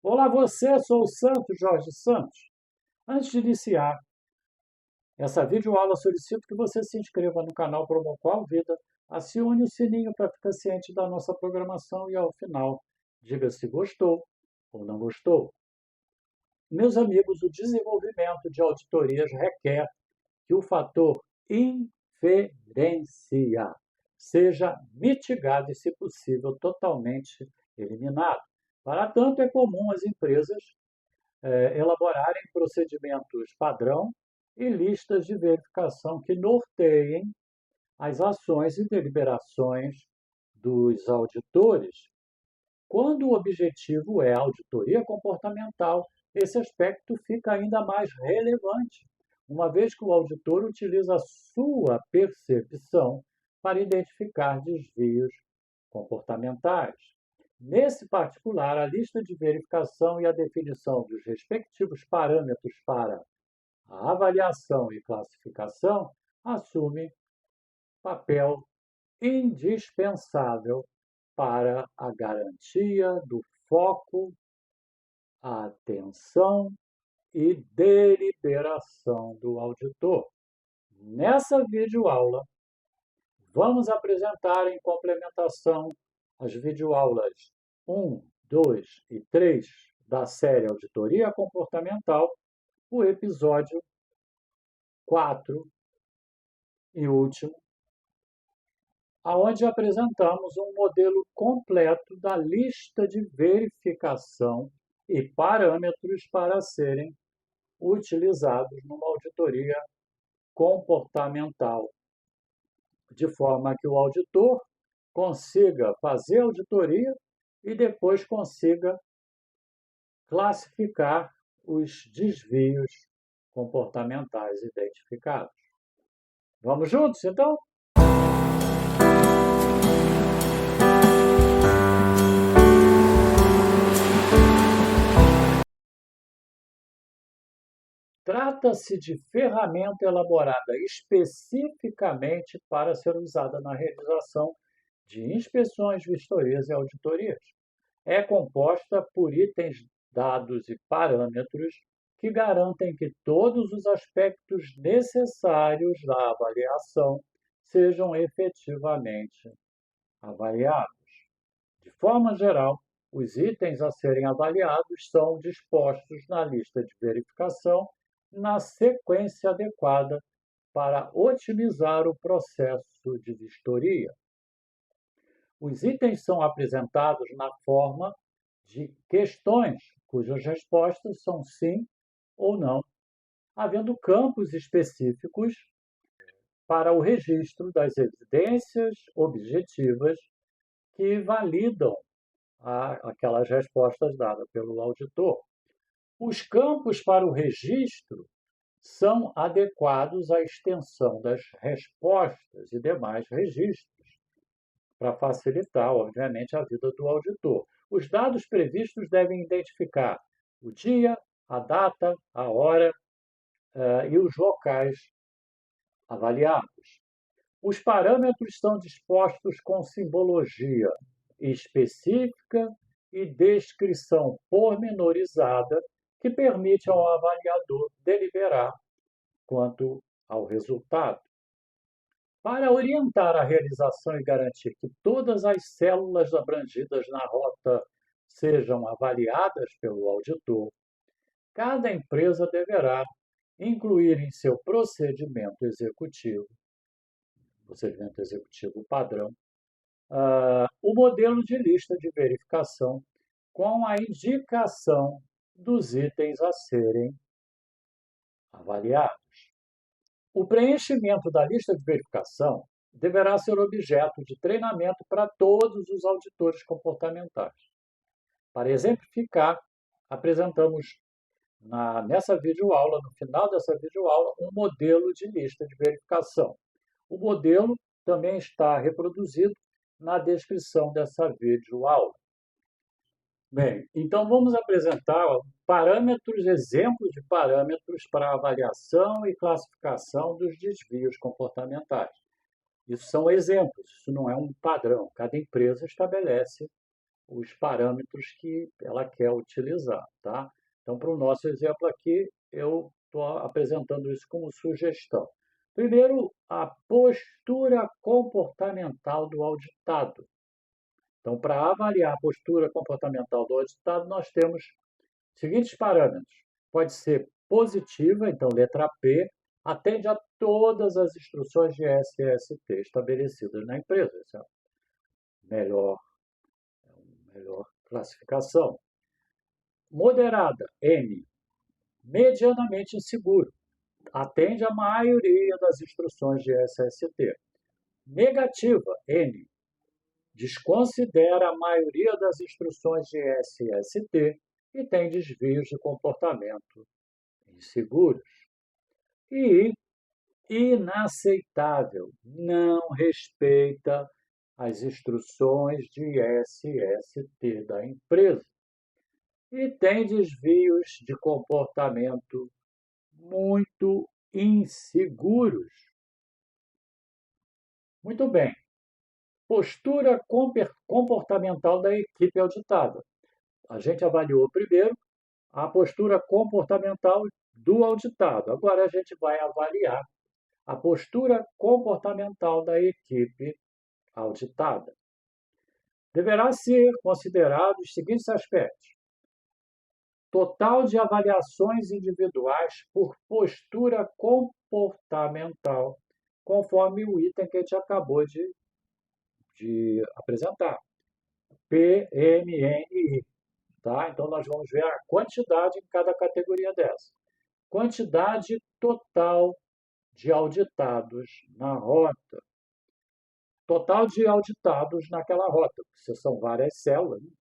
Olá você, sou o Santos, Jorge Santos. Antes de iniciar essa videoaula, solicito que você se inscreva no canal Promoqual Vida, acione o sininho para ficar ciente da nossa programação e, ao final, diga se gostou ou não gostou. Meus amigos, o desenvolvimento de auditorias requer que o fator inferência seja mitigado e, se possível, totalmente eliminado. Para tanto, é comum as empresas elaborarem procedimentos padrão e listas de verificação que norteiem as ações e deliberações dos auditores. Quando o objetivo é auditoria comportamental, esse aspecto fica ainda mais relevante, uma vez que o auditor utiliza a sua percepção para identificar desvios comportamentais. Nesse particular, a lista de verificação e a definição dos respectivos parâmetros para a avaliação e classificação assume papel indispensável para a garantia do foco, atenção e deliberação do auditor. Nessa videoaula, vamos apresentar em complementação as videoaulas 1, 2 e 3 da série Auditoria Comportamental, o episódio 4 e último, aonde apresentamos um modelo completo da lista de verificação e parâmetros para serem utilizados numa auditoria comportamental, de forma que o auditor consiga fazer a auditoria e depois consiga classificar os desvios comportamentais identificados. Vamos juntos, então? Trata-se de ferramenta elaborada especificamente para ser usada na realização de inspeções, vistorias e auditorias. É composta por itens, dados e parâmetros que garantem que todos os aspectos necessários da avaliação sejam efetivamente avaliados. De forma geral, os itens a serem avaliados são dispostos na lista de verificação na sequência adequada para otimizar o processo de vistoria. Os itens são apresentados na forma de questões, cujas respostas são sim ou não, havendo campos específicos para o registro das evidências objetivas que validam aquelas respostas dadas pelo auditor. Os campos para o registro são adequados à extensão das respostas e demais registros, para facilitar, obviamente, a vida do auditor. Os dados previstos devem identificar o dia, a data, a hora e os locais avaliados. Os parâmetros são dispostos com simbologia específica e descrição pormenorizada que permite ao avaliador deliberar quanto ao resultado. Para orientar a realização e garantir que todas as células abrangidas na rota sejam avaliadas pelo auditor, cada empresa deverá incluir em seu procedimento executivo padrão, o modelo de lista de verificação com a indicação dos itens a serem avaliados. O preenchimento da lista de verificação deverá ser objeto de treinamento para todos os auditores comportamentais. Para exemplificar, apresentamos nessa videoaula, no final dessa videoaula, um modelo de lista de verificação. O modelo também está reproduzido na descrição dessa videoaula. Bem, então vamos apresentar parâmetros, exemplos de parâmetros para avaliação e classificação dos desvios comportamentais. Isso são exemplos, isso não é um padrão. Cada empresa estabelece os parâmetros que ela quer utilizar, tá? Então, para o nosso exemplo aqui, eu estou apresentando isso como sugestão. Primeiro, a postura comportamental do auditado. Então, para avaliar a postura comportamental do auditado, nós temos seguintes parâmetros. Pode ser positiva, então letra P, atende a todas as instruções de SST estabelecidas na empresa. Essa é a melhor classificação. Moderada, M, medianamente inseguro, atende a maioria das instruções de SST. Negativa, N, desconsidera a maioria das instruções de SST e tem desvios de comportamento inseguros. E inaceitável, não respeita as instruções de SST da empresa e tem desvios de comportamento muito inseguros. Muito bem. Postura comportamental da equipe auditada. A gente avaliou primeiro a postura comportamental do auditado. Agora a gente vai avaliar a postura comportamental da equipe auditada. Deverá ser considerado os seguintes aspectos: total de avaliações individuais por postura comportamental, conforme o item que a gente acabou de apresentar. PMNI. Tá? Então, nós vamos ver a quantidade em cada categoria dessa. Quantidade total de auditados na rota. Total de auditados naquela rota, porque são várias células. Né?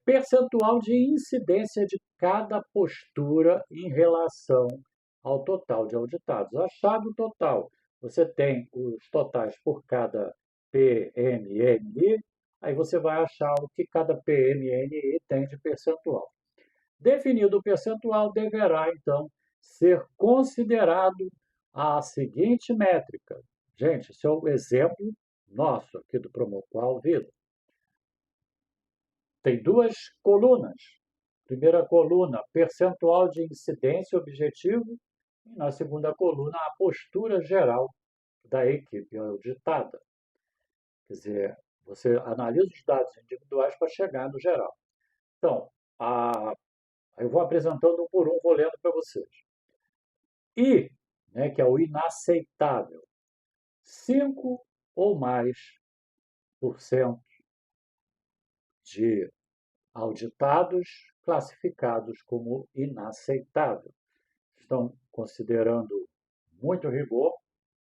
Percentual de incidência de cada postura em relação ao total de auditados. Achado total, você tem os totais por cada PMNI, aí você vai achar o que cada PMNI tem de percentual. Definido o percentual, deverá, então, ser considerado a seguinte métrica. Gente, esse é o exemplo nosso aqui do Promoqual Vida. Tem duas colunas. Primeira coluna, percentual de incidência objetivo, e na segunda coluna, a postura geral da equipe auditada. Quer dizer, você analisa os dados individuais para chegar no geral. Então, eu vou apresentando um por um, vou lendo para vocês. I, né, que é o inaceitável, 5 ou mais por cento de auditados classificados como inaceitável. Estão considerando muito rigor,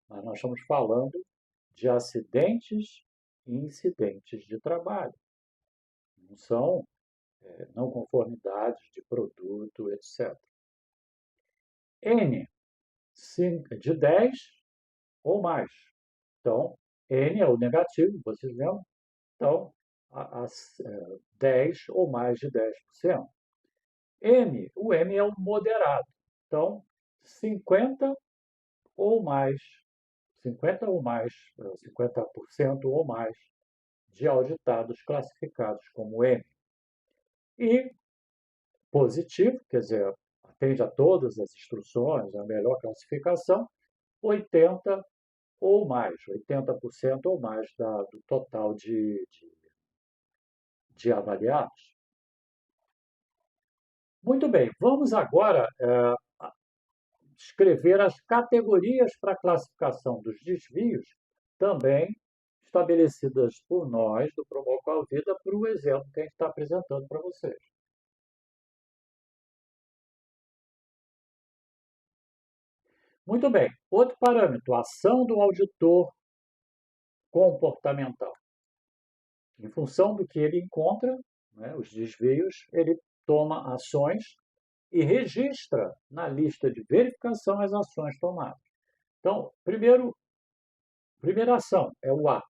mas nós estamos falando de acidentes e incidentes de trabalho. Não são não conformidades de produto, etc. N, de 10 ou mais. Então, N é o negativo, vocês lembram? Então, 10 ou mais de 10%. M, o M é o moderado. Então, 50 ou mais, 50 ou mais, 50% ou mais de auditados classificados como M. E positivo, quer dizer, atende a todas as instruções, a melhor classificação, 80 ou mais, 80% ou mais do total de avaliados. Muito bem, vamos agora escrever as categorias para a classificação dos desvios, também estabelecidas por nós, do Promoqual Vida, para o exemplo que a gente está apresentando para vocês. Muito bem, outro parâmetro, ação do auditor comportamental. Em função do que ele encontra, né, os desvios, ele toma ações e registra na lista de verificação as ações tomadas. Então, primeira ação é o A.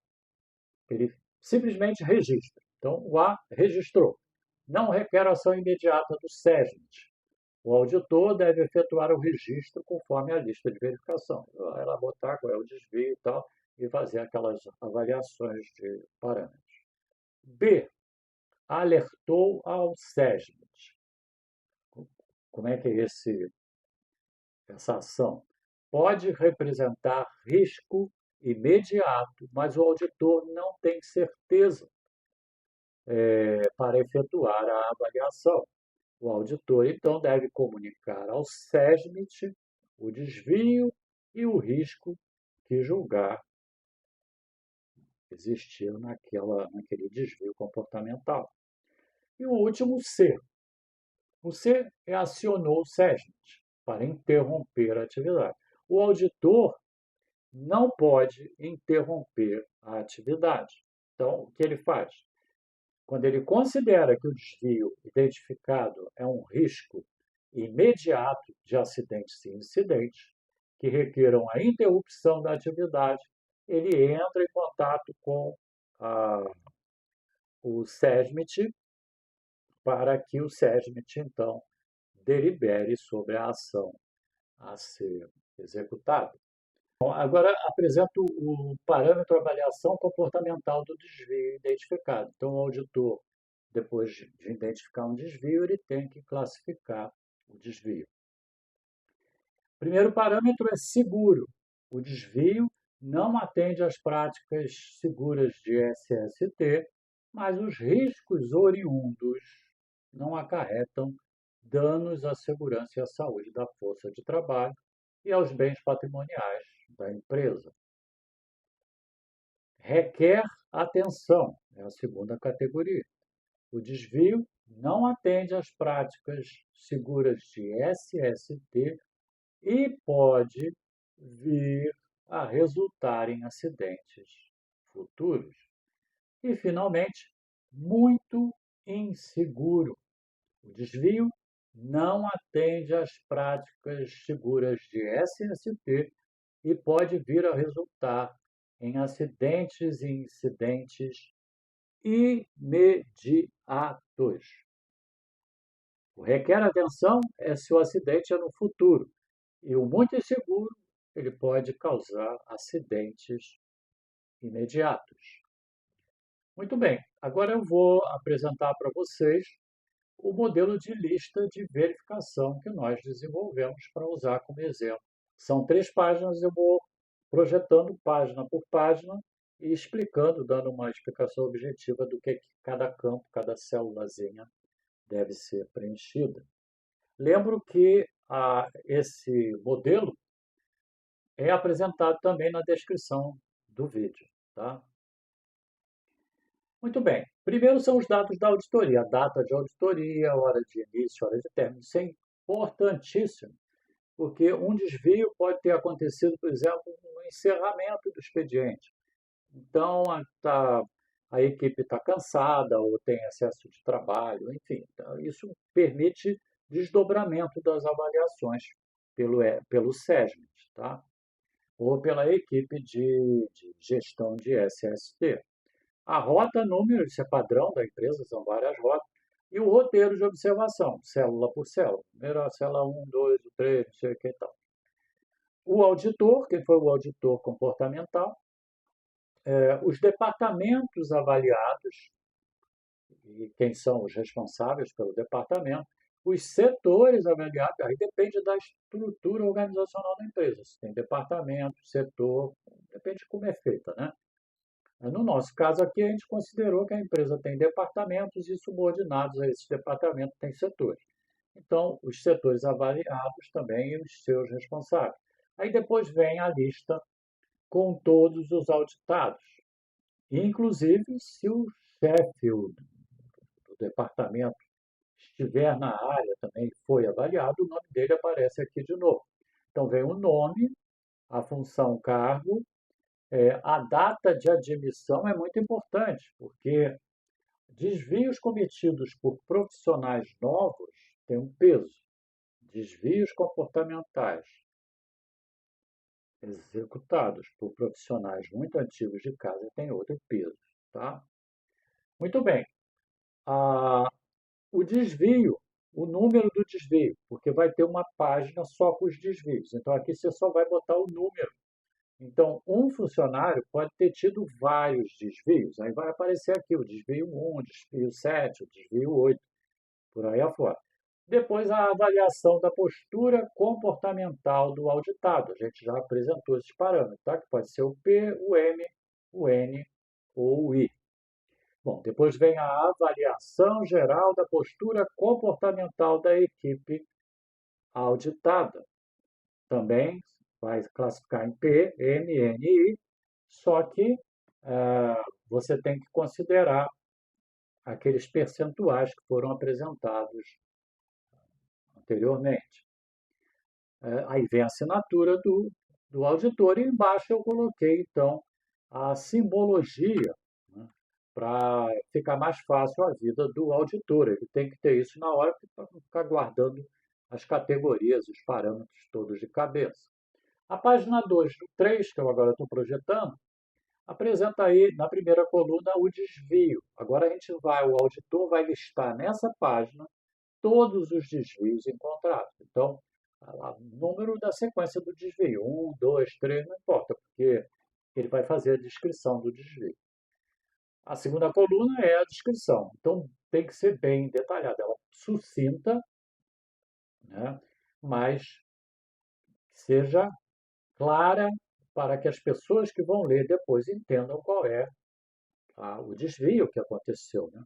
Ele simplesmente registra. Então, o A registrou. Não requer ação imediata do SESMIT. O auditor deve efetuar o registro conforme a lista de verificação. Ela botar qual é o desvio e tal, e fazer aquelas avaliações de parâmetros. B. Alertou ao SESMIT. Como é que é essa ação? Pode representar risco imediato, mas o auditor não tem certeza para efetuar a avaliação. O auditor, então, deve comunicar ao SESMIT o desvio e o risco que julgar existir naquele desvio comportamental. E o último, C. O C é acionou o SESMIT para interromper a atividade. O auditor não pode interromper a atividade. Então, o que ele faz? Quando ele considera que o desvio identificado é um risco imediato de acidentes e incidentes que requeram a interrupção da atividade, ele entra em contato com o SESMIT para que o SESMIT, então, delibere sobre a ação a ser executada. Bom, agora apresento o parâmetro avaliação comportamental do desvio identificado. Então, o auditor, depois de identificar um desvio, ele tem que classificar o desvio. O primeiro parâmetro é seguro. O desvio não atende às práticas seguras de SST, mas os riscos oriundos não acarretam danos à segurança e à saúde da força de trabalho e aos bens patrimoniais da empresa. Requer atenção, é a segunda categoria. O desvio não atende às práticas seguras de SST e pode vir a resultar em acidentes futuros. E, finalmente, muito inseguro. O desvio não atende às práticas seguras de SST e pode vir a resultar em acidentes e incidentes imediatos. O requer atenção é se o acidente é no futuro, e o muito inseguro ele pode causar acidentes imediatos. Muito bem, agora eu vou apresentar para vocês o modelo de lista de verificação que nós desenvolvemos para usar como exemplo. São 3 páginas, eu vou projetando página por página e explicando, dando uma explicação objetiva do que cada campo, cada célulazinha deve ser preenchida. Lembro que esse modelo é apresentado também na descrição do vídeo. Tá? Muito bem. Primeiro são os dados da auditoria, a data de auditoria, hora de início, hora de término. Isso é importantíssimo, porque um desvio pode ter acontecido, por exemplo, no encerramento do expediente. Então, a equipe está cansada ou tem excesso de trabalho, enfim. Então, isso permite desdobramento das avaliações pelo SESMIT, tá? Ou pela equipe de gestão de SST. A rota número, isso é padrão da empresa, são várias rotas, e o roteiro de observação, célula por célula. Primeiro a célula 1, 2, 3, não sei o que e tal. O auditor, quem foi o auditor comportamental, os departamentos avaliados, e quem são os responsáveis pelo departamento, os setores avaliados, aí depende da estrutura organizacional da empresa. Se tem departamento, setor, depende de como é feita, né? No nosso caso aqui, a gente considerou que a empresa tem departamentos e subordinados a esses departamentos tem setores. Então, os setores avaliados também e os seus responsáveis. Aí depois vem a lista com todos os auditados. Inclusive, se o chefe do departamento estiver na área também foi avaliado, o nome dele aparece aqui de novo. Então, vem o nome, a função cargo, a data de admissão é muito importante, porque desvios cometidos por profissionais novos têm um peso. Desvios comportamentais executados por profissionais muito antigos de casa têm outro peso. Tá? Muito bem. O desvio, o número do desvio, porque vai ter uma página só com os desvios. Então, aqui você só vai botar o número. Então, um funcionário pode ter tido vários desvios. Aí vai aparecer aqui o desvio 1, o desvio 7, o desvio 8, por aí afora. Depois, a avaliação da postura comportamental do auditado. A gente já apresentou esses parâmetros, tá? Que pode ser o P, o M, o N ou o I. Bom, depois vem a avaliação geral da postura comportamental da equipe auditada. Também vai classificar em P, M, N e I, só que você tem que considerar aqueles percentuais que foram apresentados anteriormente. Aí vem a assinatura do auditor e embaixo eu coloquei, então, a simbologia, né, para ficar mais fácil a vida do auditor. Ele tem que ter isso na hora para não ficar guardando as categorias, os parâmetros todos de cabeça. A página 2 do 3, que eu agora estou projetando, apresenta aí na primeira coluna o desvio. Agora o auditor vai listar nessa página todos os desvios encontrados. Então, o número da sequência do desvio, 1, 2, 3, não importa, porque ele vai fazer a descrição do desvio. A segunda coluna é a descrição. Então, tem que ser bem detalhada, ela sucinta, né? Mas seja clara para que as pessoas que vão ler depois entendam qual é o desvio que aconteceu, né?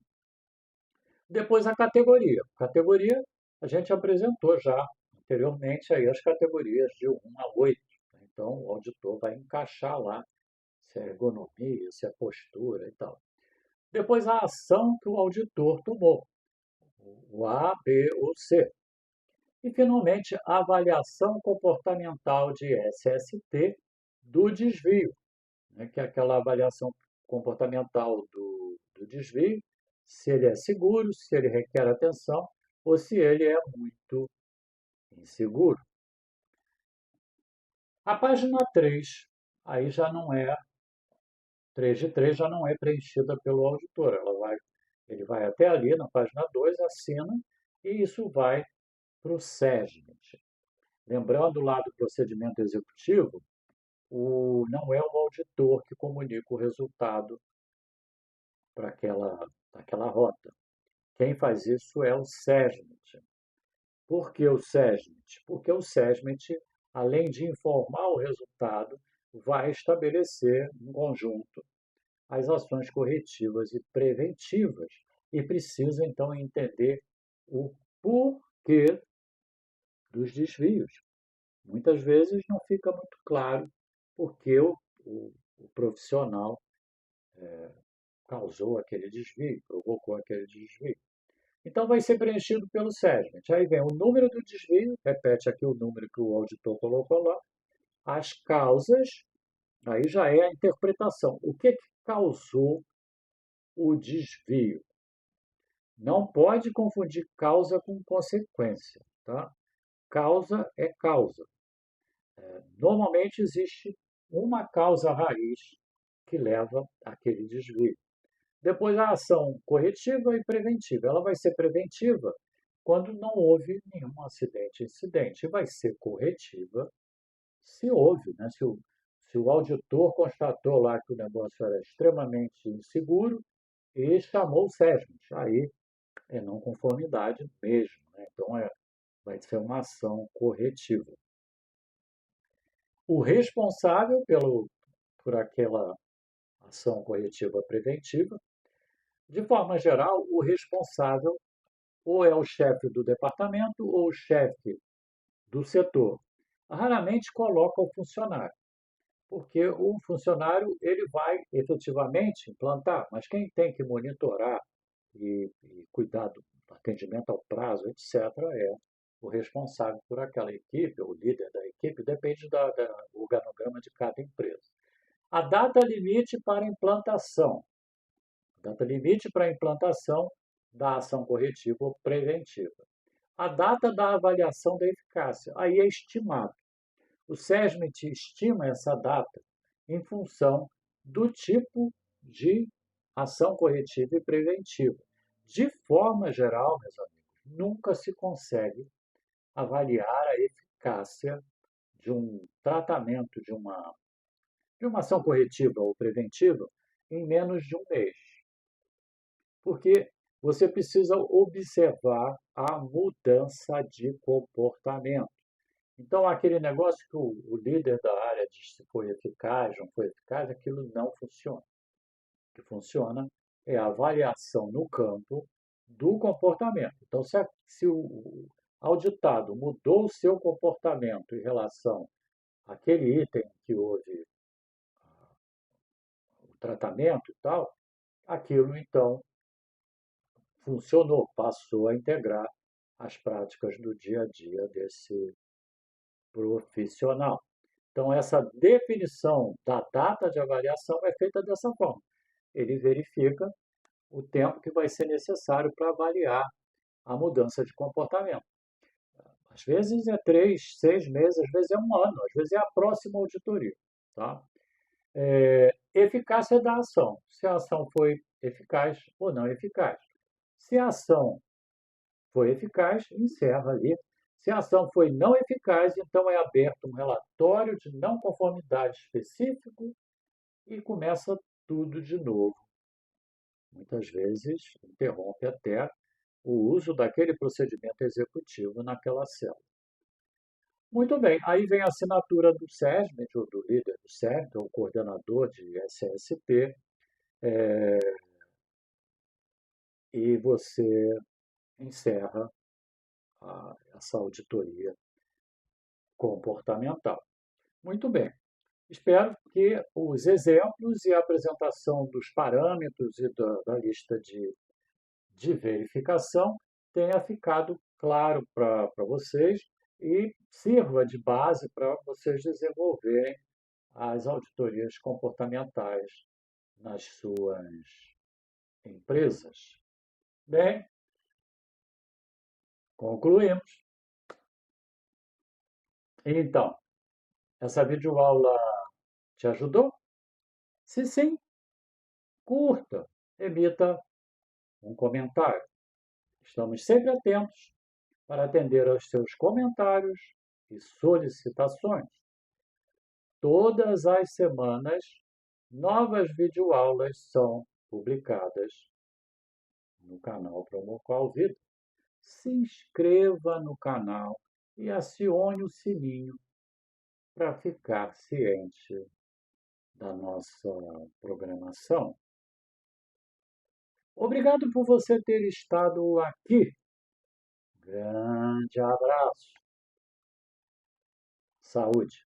Depois a categoria. Categoria, a gente apresentou já anteriormente aí as categorias de 1 a 8. Então, o auditor vai encaixar lá se é ergonomia, se é postura e tal. Depois a ação que o auditor tomou, o A, B ou C. E, finalmente, a avaliação comportamental de SST do desvio, né, que é aquela avaliação comportamental do desvio, se ele é seguro, se ele requer atenção ou se ele é muito inseguro. A página 3, aí já não é, 3 de 3 já não é preenchida pelo auditor, ele vai até ali na página 2, assina, e isso vai para o SESMIT. Lembrando lá do procedimento executivo, não é o auditor que comunica o resultado para aquela rota. Quem faz isso é o SESMIT. Por que o SESMIT? Porque o SESMIT, além de informar o resultado, vai estabelecer, em conjunto, as ações corretivas e preventivas e precisa, então, entender o porquê dos desvios. Muitas vezes não fica muito claro porque o profissional causou aquele desvio, provocou aquele desvio. Então, vai ser preenchido pelo SESMIT. Aí vem o número do desvio, repete aqui o número que o auditor colocou lá, as causas, aí já é a interpretação. O que causou o desvio? Não pode confundir causa com consequência, tá? Causa é causa. Normalmente existe uma causa raiz que leva àquele desvio. Depois a ação corretiva e preventiva. Ela vai ser preventiva quando não houve nenhum acidente, incidente. E vai ser corretiva se houve, né? Se o auditor constatou lá que o negócio era extremamente inseguro e chamou o SESMIT. Aí é não conformidade mesmo, né? Então vai ser uma ação corretiva. O responsável por aquela ação corretiva preventiva, de forma geral, o responsável ou é o chefe do departamento ou o chefe do setor. Raramente coloca o funcionário, porque o funcionário ele vai efetivamente implantar, mas quem tem que monitorar e cuidar do atendimento ao prazo, etc., é o responsável por aquela equipe, o líder da equipe, depende do organograma de cada empresa. A data limite para implantação. Data limite para implantação da ação corretiva ou preventiva. A data da avaliação da eficácia. Aí é estimado. O SESMIT estima essa data em função do tipo de ação corretiva e preventiva. De forma geral, meus amigos, nunca se consegue avaliar a eficácia de um tratamento, de uma de uma ação corretiva ou preventiva em menos de um mês, porque você precisa observar a mudança de comportamento. Então, aquele negócio que o líder da área diz se foi eficaz, não foi eficaz, aquilo não funciona. O que funciona é a avaliação no campo do comportamento. Então, se o auditado mudou o seu comportamento em relação àquele item que houve o tratamento e tal, aquilo então funcionou, passou a integrar as práticas do dia a dia desse profissional. Então, essa definição da data de avaliação é feita dessa forma. Ele verifica o tempo que vai ser necessário para avaliar a mudança de comportamento. Às vezes é 3, 6 meses, às vezes é um ano, às vezes é a próxima auditoria. Tá? Eficácia da ação. Se a ação foi eficaz ou não eficaz. Se a ação foi eficaz, encerra ali. Se a ação foi não eficaz, então é aberto um relatório de não conformidade específico e começa tudo de novo. Muitas vezes interrompe até o uso daquele procedimento executivo naquela célula. Muito bem, aí vem a assinatura do SESMIT, ou do líder do SESMIT, ou coordenador de SST, e você encerra essa auditoria comportamental. Muito bem. Espero que os exemplos e a apresentação dos parâmetros e da lista de verificação tenha ficado claro para vocês e sirva de base para vocês desenvolverem as auditorias comportamentais nas suas empresas. Bem, concluímos. Então, essa videoaula te ajudou? Se sim, curta, emita um comentário. Estamos sempre atentos para atender aos seus comentários e solicitações. Todas as semanas, novas videoaulas são publicadas no canal Promoqual Vida. Se inscreva no canal e acione o sininho para ficar ciente da nossa programação. Obrigado por você ter estado aqui. Grande abraço. Saúde.